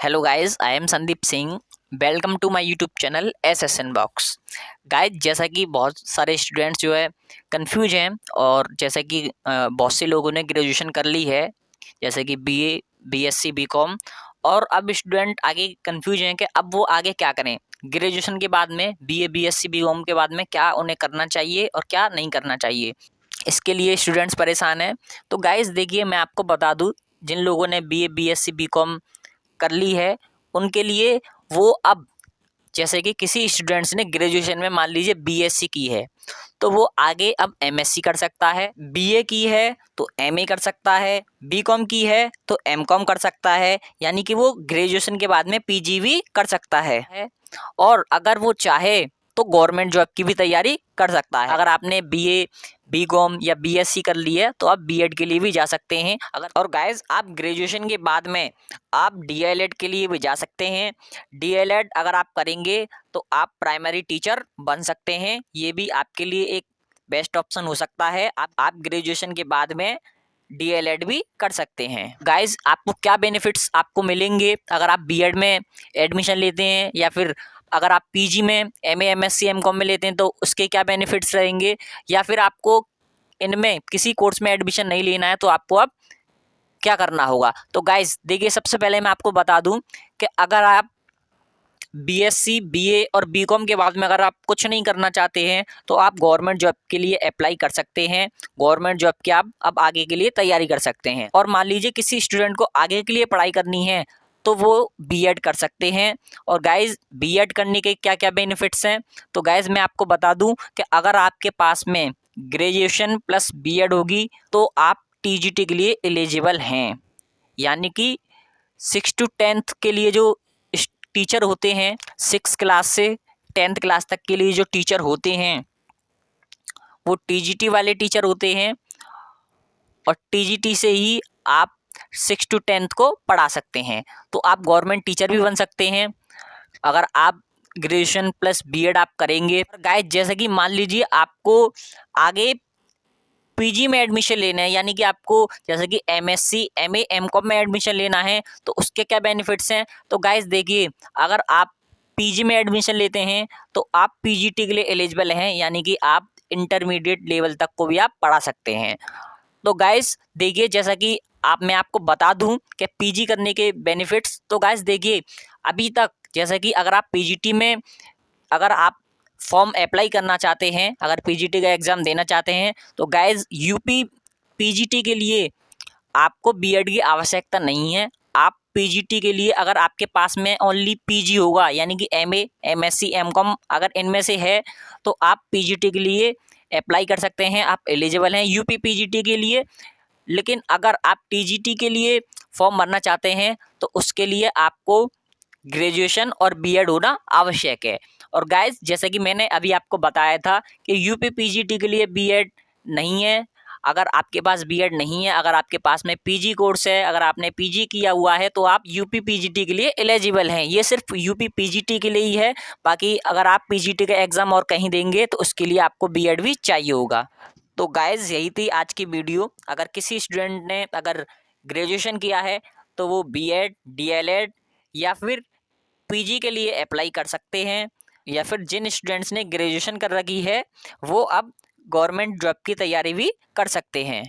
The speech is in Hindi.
Hello guys, I am Sandeep Singh. Welcome to my YouTube channel SSN box. Guys, जैसा कि बहुत सारे स्टूडेंट्स जो है कंफ्यूज हैं, और जैसा कि बहुत से लोगों ने ग्रेजुएशन कर ली है, जैसे कि बीए, बीएससी, बीकॉम, और अब स्टूडेंट आगे कंफ्यूज हैं कि अब वो आगे क्या करें। ग्रेजुएशन के बाद में बीए, बीएससी, बीकॉम के बाद में क्या उन्हें करना चाहिए और क्या नहीं करना चाहिए, इसके लिए स्टूडेंट्स परेशान हैं। तो गाइस देखिए, मैं आपको बता दूं, जिन लोगों ने बीए, बीएससी, बीकॉम कर ली है उनके लिए वो अब, जैसे कि किसी स्टूडेंट्स ने ग्रेजुएशन में मान लीजिए बीएससी की है तो वो आगे अब एमएससी कर सकता है, बीए की है तो एमए कर सकता है, बीकॉम की है तो एमकॉम कर सकता है, यानी कि वो ग्रेजुएशन के बाद में पीजी भी कर सकता है। और अगर वो चाहे तो गवर्नमेंट जॉब की भी तैयारी कर सकता है। अगर आपने बीए, बीकॉम या बीएससी कर ली है तो आप बीएड के लिए भी जा सकते हैं। और गाइस, आप ग्रेजुएशन के बाद में आप डीएलएड के लिए भी जा सकते हैं। डीएलएड अगर आप करेंगे तो आप प्राइमरी टीचर बन सकते हैं। ये भी आपके लिए एक बेस्ट ऑप्शन हो सकता है। आप ग्रेजुएशन के बाद में डीएलएड भी कर सकते हैं। गाइस, आपको क्या बेनिफिट्स आपको मिलेंगे अगर आप बीएड में एडमिशन लेते हैं, या फिर अगर आप पीजी में एमए, एमएससी, एमकॉम में लेते हैं तो उसके क्या बेनिफिट्स रहेंगे, या फिर आपको इनमें किसी कोर्स में एडमिशन नहीं लेना है तो आपको अब क्या करना होगा। तो गाइस देखिए, सबसे पहले मैं आपको बता दूं कि अगर आप बीएससी, बीए और बीकॉम के बाद में अगर आप कुछ नहीं करना चाहते हैं तो आप गवर्नमेंट जॉब के लिए अप्लाई कर सकते हैं। गवर्नमेंट जॉब की आप अब आगे के लिए तैयारी कर सकते हैं। और मान लीजिए किसी स्टूडेंट को आगे के लिए पढ़ाई करनी है तो वो बीएड कर सकते हैं। और गाइज, बीएड करने के क्या क्या बेनिफिट्स हैं, तो गाइज मैं आपको बता दूं कि अगर आपके पास में ग्रेजुएशन प्लस बीएड होगी तो आप टीजीटी के लिए एलिजिबल हैं। यानी कि 6 to 10th के लिए जो टीचर होते हैं, 6 क्लास से 10th क्लास तक के लिए जो टीचर होते हैं वो टीजीटी वाले टीचर होते हैं, और टीजीटी से ही आप 6 to 10th को पढ़ा सकते हैं। तो आप गवर्नमेंट टीचर भी बन सकते हैं अगर आप ग्रेजुएशन प्लस बीएड आप करेंगे। गाइस, जैसे कि मान लीजिए आपको आगे पीजी में एडमिशन लेना है, यानी कि आपको जैसे कि एमएससी, एमए, एमकॉम में एडमिशन लेना है तो उसके क्या बेनिफिट्स हैं। तो गाइस देखिए, अगर आप पीजी में एडमिशन लेते हैं तो आप पीजीटी के लिए एलिजिबल हैं, यानी कि आप इंटरमीडिएट लेवल तक को भी आप पढ़ा सकते हैं। तो गाइस देखिए, जैसा कि मैं आपको बता दूं कि पीजी करने के बेनिफिट्स, तो गाइस देखिए, अभी तक जैसा कि अगर आप पीजीटी में अगर आप फॉर्म अप्लाई करना चाहते हैं, अगर पीजीटी का एग्ज़ाम देना चाहते हैं तो गाइज यूपी पीजीटी के लिए आपको बीएड की आवश्यकता नहीं है। आप पीजीटी के लिए अगर आपके पास में ओनली पीजी होगा, यानी कि एमए, एमएससी, एमकॉम अगर इनमें से है तो आप पीजीटी के लिए अप्लाई कर सकते हैं, आप एलिजिबल हैं यूपी पीजीटी के लिए। लेकिन अगर आप टीजीटी के लिए फॉर्म भरना चाहते हैं तो उसके लिए आपको ग्रेजुएशन और बीएड होना आवश्यक है। और गाइस, जैसे कि मैंने अभी आपको बताया था कि यूपी पीजीटी के लिए बीएड नहीं है। अगर आपके पास बीएड नहीं है, अगर आपके पास में पीजी कोर्स है, अगर आपने पीजी किया हुआ है तो आप यूपी पीजीटी के लिए एलिजिबल हैं। ये सिर्फ यूपी पीजीटी के लिए ही है। बाकी अगर आप पीजीटी का एग्ज़ाम और कहीं देंगे तो उसके लिए आपको बीएड भी चाहिए होगा। तो गाइस, यही थी आज की वीडियो। अगर किसी स्टूडेंट ने अगर ग्रेजुएशन किया है तो वो बीएड, डीएलएड या फिर पीजी के लिए अप्लाई कर सकते हैं, या फिर जिन स्टूडेंट्स ने ग्रेजुएशन कर रखी है वो अब गवर्नमेंट जॉब की तैयारी भी कर सकते हैं।